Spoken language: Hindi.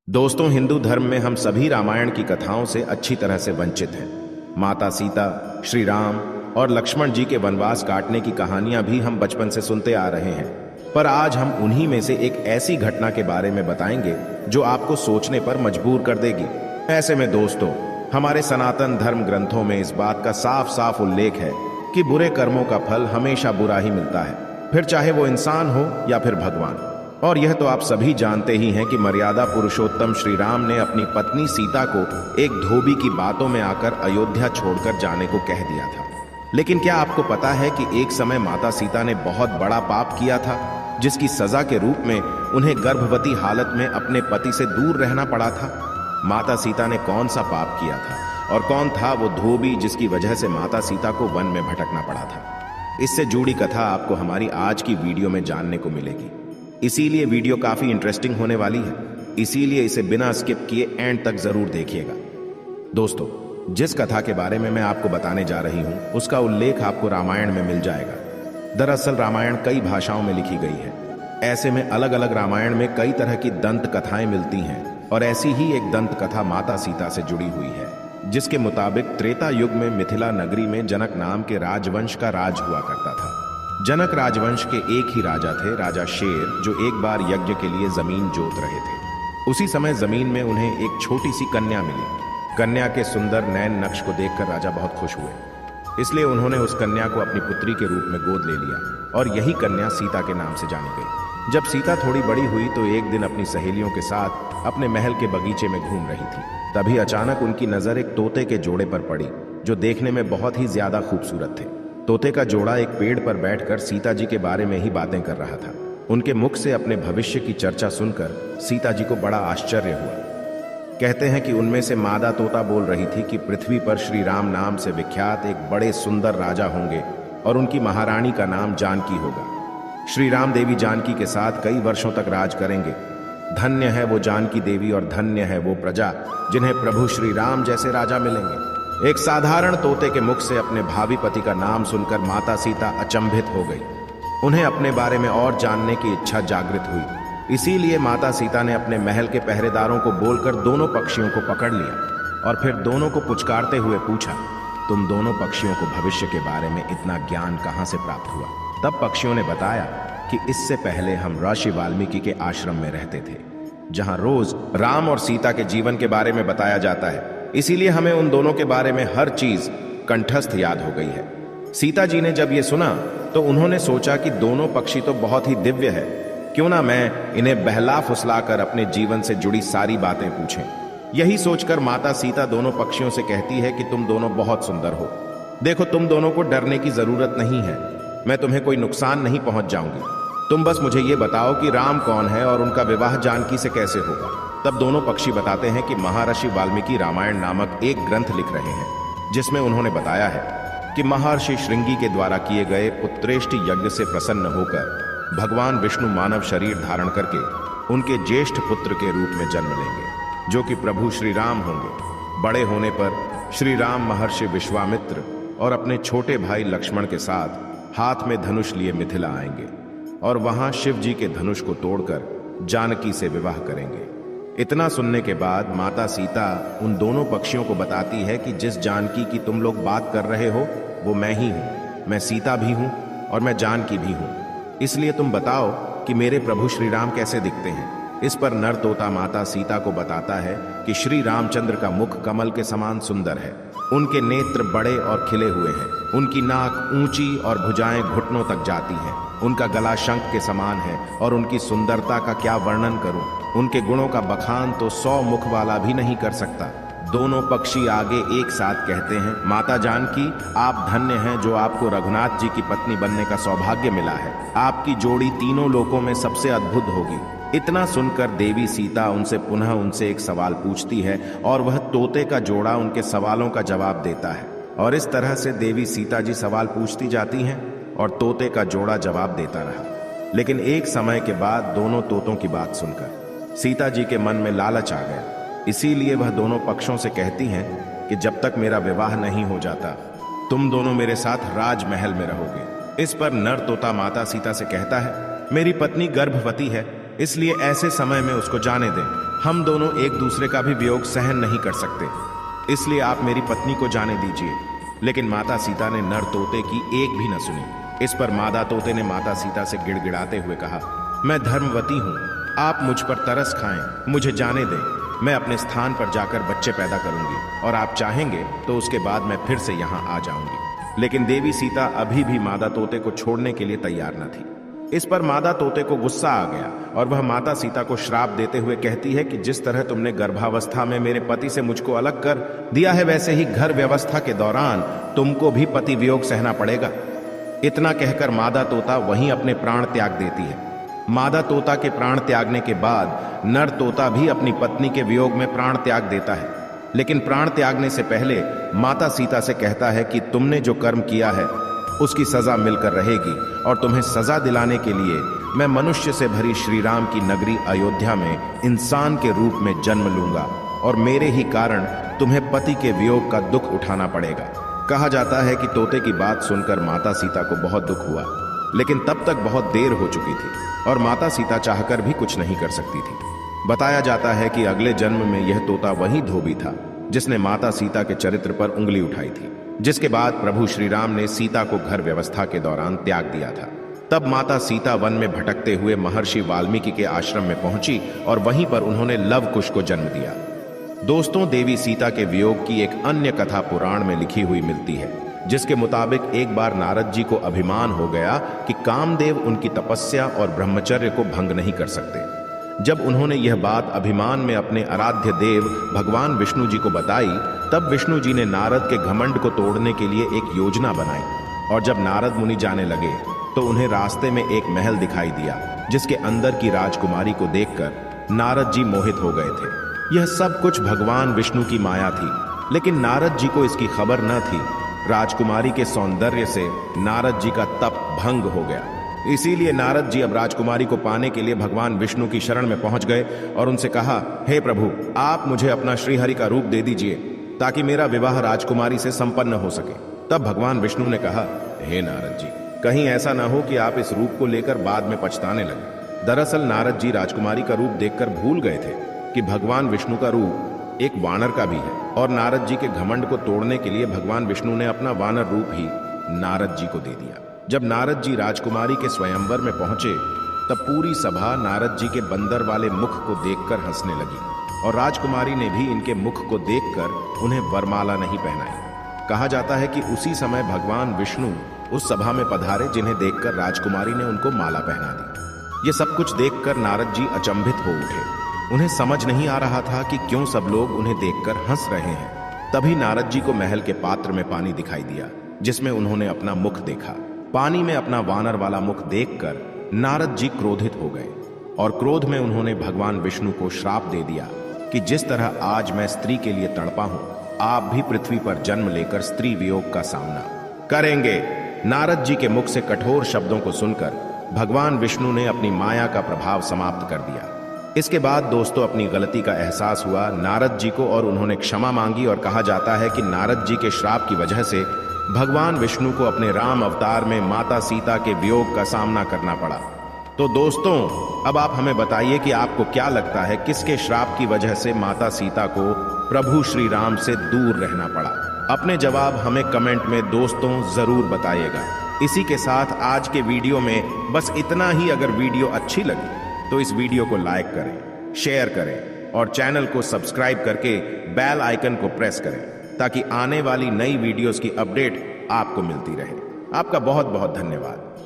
दोस्तों, हिंदू धर्म में हम सभी रामायण की कथाओं से अच्छी तरह से वंचित हैं। माता सीता, श्री राम और लक्ष्मण जी के वनवास काटने की कहानियां भी हम बचपन से सुनते आ रहे हैं। पर आज हम उन्हीं में से एक ऐसी घटना के बारे में बताएंगे जो आपको सोचने पर मजबूर कर देगी। ऐसे में दोस्तों, हमारे सनातन धर्म ग्रंथों में इस बात का साफ साफ उल्लेख है कि बुरे कर्मों का फल हमेशा बुरा ही मिलता है, फिर चाहे वो इंसान हो या फिर भगवान। और यह तो आप सभी जानते ही हैं कि मर्यादा पुरुषोत्तम श्री राम ने अपनी पत्नी सीता को एक धोबी की बातों में आकर अयोध्या छोड़कर जाने को कह दिया था। लेकिन क्या आपको पता है कि एक समय माता सीता ने बहुत बड़ा पाप किया था, जिसकी सजा के रूप में उन्हें गर्भवती हालत में अपने पति से दूर रहना पड़ा था। माता सीता ने कौन सा पाप किया था और कौन था वो धोबी जिसकी वजह से माता सीता को वन में भटकना पड़ा था? इससे जुड़ी कथा आपको हमारी आज की वीडियो में जानने को मिलेगी। इसीलिए वीडियो काफी इंटरेस्टिंग होने वाली है, इसीलिए इसे बिना स्किप किए एंड तक जरूर देखिएगा। दोस्तों, जिस कथा के बारे में मैं आपको बताने जा रही हूं, उसका उल्लेख आपको रामायण में मिल जाएगा। दरअसल रामायण कई भाषाओं में लिखी गई है। ऐसे में अलग अलग रामायण में कई तरह की दंत कथाएं मिलती हैं, और ऐसी ही एक दंत कथा माता सीता से जुड़ी हुई है, जिसके मुताबिक त्रेता युग में मिथिला नगरी में जनक नाम के राजवंश का राज हुआ करता था। जनक राजवंश के एक ही राजा थे, राजा शेर, जो एक बार यज्ञ के लिए जमीन जोत रहे थे। उसी समय जमीन में उन्हें एक छोटी सी कन्या मिली। कन्या के सुंदर नयन नक्श को देखकर राजा बहुत खुश हुए, इसलिए उन्होंने उस कन्या को अपनी पुत्री के रूप में गोद ले लिया, और यही कन्या सीता के नाम से जानी गई। जब सीता थोड़ी बड़ी हुई तो एक दिन अपनी सहेलियों के साथ अपने महल के बगीचे में घूम रही थी। तभी अचानक उनकी नजर एक तोते के जोड़े पर पड़ी, जो देखने में बहुत ही ज्यादा खूबसूरत थे। तोते का जोड़ा एक पेड़ पर बैठकर सीता जी के बारे में ही बातें कर रहा था। उनके मुख से अपने भविष्य की चर्चा सुनकर सीता जी को बड़ा आश्चर्य हुआ। कहते हैं कि उनमें से मादा तोता बोल रही थी कि पृथ्वी पर श्री राम नाम से विख्यात एक बड़े सुंदर राजा होंगे और उनकी महारानी का नाम जानकी होगा। श्री राम देवी जानकी के साथ कई वर्षों तक राज करेंगे। धन्य है वो जानकी देवी और धन्य है वो प्रजा जिन्हें प्रभु श्री राम जैसे राजा मिलेंगे। एक साधारण तोते के मुख से अपने भावी पति का नाम सुनकर माता सीता अचंभित हो गई। उन्हें अपने बारे में और जानने की इच्छा जागृत हुई। इसीलिए माता सीता ने अपने महल के पहरेदारों को बोलकर दोनों पक्षियों को पकड़ लिया और फिर दोनों को पुचकारते हुए पूछा, तुम दोनों पक्षियों को भविष्य के बारे में इतना ज्ञान कहां से प्राप्त हुआ? तब पक्षियों ने बताया कि इससे पहले हम ऋषि वाल्मीकि के आश्रम में रहते थे, जहां रोज राम और सीता के जीवन के बारे में बताया जाता है। इसीलिए हमें उन दोनों के बारे में हर चीज कंठस्थ याद हो गई है। सीता जी ने जब ये सुना तो उन्होंने सोचा कि दोनों पक्षी तो बहुत ही दिव्य है, क्यों ना मैं इन्हें बहला फुसलाकर अपने जीवन से जुड़ी सारी बातें पूछें। यही सोचकर माता सीता दोनों पक्षियों से कहती है कि तुम दोनों बहुत सुंदर हो। देखो, तुम दोनों को डरने की जरूरत नहीं है, मैं तुम्हें कोई नुकसान नहीं पहुंच जाऊंगी। तुम बस मुझे ये बताओ कि राम कौन है और उनका विवाह जानकी से कैसे होगा। तब दोनों पक्षी बताते हैं कि महर्षि वाल्मीकि रामायण नामक एक ग्रंथ लिख रहे हैं, जिसमें उन्होंने बताया है कि महर्षि श्रृंगी के द्वारा किए गए पुत्रेष्टि यज्ञ से प्रसन्न होकर भगवान विष्णु मानव शरीर धारण करके उनके ज्येष्ठ पुत्र के रूप में जन्म लेंगे, जो कि प्रभु श्री राम होंगे। बड़े होने पर श्री राम महर्षि विश्वामित्र और अपने छोटे भाई लक्ष्मण के साथ हाथ में धनुष लिए मिथिला आएंगे और वहां शिव जी के धनुष को तोड़कर जानकी से विवाह करेंगे। इतना सुनने के बाद माता सीता उन दोनों पक्षियों को बताती है कि जिस जानकी की तुम लोग बात कर रहे हो वो मैं ही हूं। मैं सीता भी हूं और मैं जानकी भी हूं। इसलिए तुम बताओ कि मेरे प्रभु श्री राम कैसे दिखते हैं। इस पर नर तोता माता सीता को बताता है कि श्री रामचंद्र का मुख कमल के समान सुंदर है। उनके नेत्र बड़े और खिले हुए हैं। उनकी नाक ऊंची और भुजाएं घुटनों तक जाती हैं। उनका गला शंख के समान है और उनकी सुंदरता का क्या वर्णन करूं। उनके गुणों का बखान तो 100 मुख वाला भी नहीं कर सकता। दोनों पक्षी आगे एक साथ कहते हैं, माता जानकी, आप धन्य हैं जो आपको रघुनाथ जी की पत्नी बनने का सौभाग्य मिला है। आपकी जोड़ी तीनों लोकों में सबसे अद्भुत होगी। इतना सुनकर देवी सीता उनसे एक सवाल पूछती है और वह तोते का जोड़ा उनके सवालों का जवाब देता है। और इस तरह से देवी सीता जी सवाल पूछती जाती हैं और तोते का जोड़ा जवाब देता रहा। लेकिन एक समय के बाद दोनों तोतों की बात सुनकर सीता जी के मन में लालच आ गया। इसीलिए वह दोनों पक्षों से कहती हैं कि जब तक मेरा विवाह नहीं हो जाता तुम दोनों मेरे साथ राजमहल में रहोगे। इस पर नर तोता माता सीता से कहता है, मेरी पत्नी गर्भवती है, इसलिए ऐसे समय में उसको जाने दें। हम दोनों एक दूसरे का भी वियोग सहन नहीं कर सकते, इसलिए आप मेरी पत्नी को जाने दीजिए। लेकिन माता सीता ने नर तोते की एक भी न सुनी। इस पर मादा तोते ने माता सीता से गिड़गिड़ाते हुए कहा, मैं धर्मवती हूँ, आप मुझ पर तरस खाएं, मुझे जाने दें। मैं अपने स्थान पर जाकर बच्चे पैदा करूंगी और आप चाहेंगे तो उसके बाद मैं फिर से यहाँ आ जाऊंगी। लेकिन देवी सीता अभी भी मादा तोते को छोड़ने के लिए तैयार न थी। इस पर मादा तोते को गुस्सा आ गया और वह माता सीता को श्राप देते हुए कहती है कि जिस तरह तुमने गर्भावस्था में मेरे पति से मुझको अलग कर दिया है, वैसे ही घर व्यवस्था के दौरान तुमको भी पति वियोग सहना पड़ेगा। इतना कहकर मादा तोता वहीं अपने प्राण त्याग देती है। मादा तोता के प्राण त्यागने के बाद नर तोता भी अपनी पत्नी के वियोग में प्राण त्याग देता है, लेकिन प्राण त्यागने से पहले माता सीता से कहता है कि तुमने जो कर्म किया है उसकी सजा मिलकर रहेगी और तुम्हें सजा दिलाने के लिए मैं मनुष्य से भरी श्री राम की नगरी अयोध्या में इंसान के रूप में जन्म लूंगा और मेरे ही कारण तुम्हें पति के वियोग का दुख उठाना पड़ेगा। कहा जाता है कि तोते की बात सुनकर माता सीता को बहुत दुख हुआ, लेकिन तब तक बहुत देर हो चुकी थी और माता सीता चाहकर भी कुछ नहीं कर सकती थी। बताया जाता है कि अगले जन्म में यह तोता वही धोबी था जिसने माता सीता के चरित्र पर उंगली उठाई थी, जिसके बाद प्रभु श्री राम ने सीता को घर व्यवस्था के दौरान त्याग दिया था। तब माता सीता वन में भटकते हुए महर्षि वाल्मीकि के आश्रम में पहुंची और वहीं पर उन्होंने लव कुश को जन्म दिया। दोस्तों, देवी सीता के वियोग की एक अन्य कथा पुराण में लिखी हुई मिलती है, जिसके मुताबिक एक बार नारद जी को अभिमान हो गया कि कामदेव उनकी तपस्या और ब्रह्मचर्य को भंग नहीं कर सकते। जब उन्होंने यह बात अभिमान में अपने आराध्य देव भगवान विष्णु जी को बताई, तब विष्णु जी ने नारद के घमंड को तोड़ने के लिए एक योजना बनाई। और जब नारद मुनि जाने लगे तो उन्हें रास्ते में एक महल दिखाई दिया, जिसके अंदर की राजकुमारी को देखकर नारद जी मोहित हो गए थे। यह सब कुछ भगवान विष्णु की माया थी, लेकिन नारद जी को इसकी खबर न थी। राजकुमारी के सौंदर्य से नारद जी का तप भंग हो गया। इसीलिए नारद जी अब राजकुमारी को पाने के लिए भगवान विष्णु की शरण में पहुंच गए और उनसे कहा, हे प्रभु, आप मुझे अपना श्रीहरि का रूप दे दीजिए ताकि मेरा विवाह राजकुमारी से संपन्न हो सके। तब भगवान विष्णु ने कहा, हे नारद जी, कहीं ऐसा ना हो कि आप इस रूप को लेकर बाद में पछताने लगे। दरअसल नारद जी राजकुमारी का रूप देखकर भूल गए थे कि भगवान विष्णु का रूप एक वानर का भी है और नारद जी के घमंड को तोड़ने के लिए भगवान विष्णु ने अपना वानर रूप ही नारद जी को दे दिया। जब नारद जी राजकुमारी के स्वयंवर में पहुंचे, तब पूरी सभा नारद जी के बंदर वाले मुख को देखकर हंसने लगी और राजकुमारी ने भी इनके मुख को देखकर उन्हें वरमाला नहीं पहनाई। कहा जाता है कि उसी समय भगवान विष्णु उस सभा में पधारे, जिन्हें देखकर राजकुमारी ने उनको माला पहना दी। ये सब कुछ देखकर नारद जी अचंभित हो उठे। उन्हें समझ नहीं आ रहा था कि क्यों सब लोग उन्हें देखकर हंस रहे हैं। तभी नारद जी को महल के पात्र में पानी दिखाई दिया, जिसमें उन्होंने अपना मुख देखा। पानी में अपना वानर वाला मुख देखकर नारद जी क्रोधित हो गए और क्रोध में उन्होंने भगवान विष्णु को श्राप दे दिया कि जिस तरह आज मैं स्त्री के लिए तड़पा हूं, आप भी पृथ्वी पर जन्म लेकर स्त्री वियोग का सामना करेंगे। नारद जी के मुख से कठोर शब्दों को सुनकर भगवान विष्णु ने अपनी माया का प्रभाव समाप्त कर दिया। इसके बाद दोस्तों, अपनी गलती का एहसास हुआ नारद जी को और उन्होंने क्षमा मांगी और कहा जाता है कि नारद जी के श्राप की वजह से भगवान विष्णु को अपने राम अवतार में माता सीता के वियोग का सामना करना पड़ा। तो दोस्तों, अब आप हमें बताइए कि आपको क्या लगता है, किसके श्राप की वजह से माता सीता को प्रभु श्री राम से दूर रहना पड़ा? अपने जवाब हमें कमेंट में दोस्तों जरूर बताइएगा। इसी के साथ आज के वीडियो में बस इतना ही। अगर वीडियो अच्छी लगी तो इस वीडियो को लाइक करें, शेयर करें और चैनल को सब्सक्राइब करके बेल आइकन को प्रेस करें ताकि आने वाली नई वीडियोस की अपडेट आपको मिलती रहे। आपका बहुत बहुत धन्यवाद।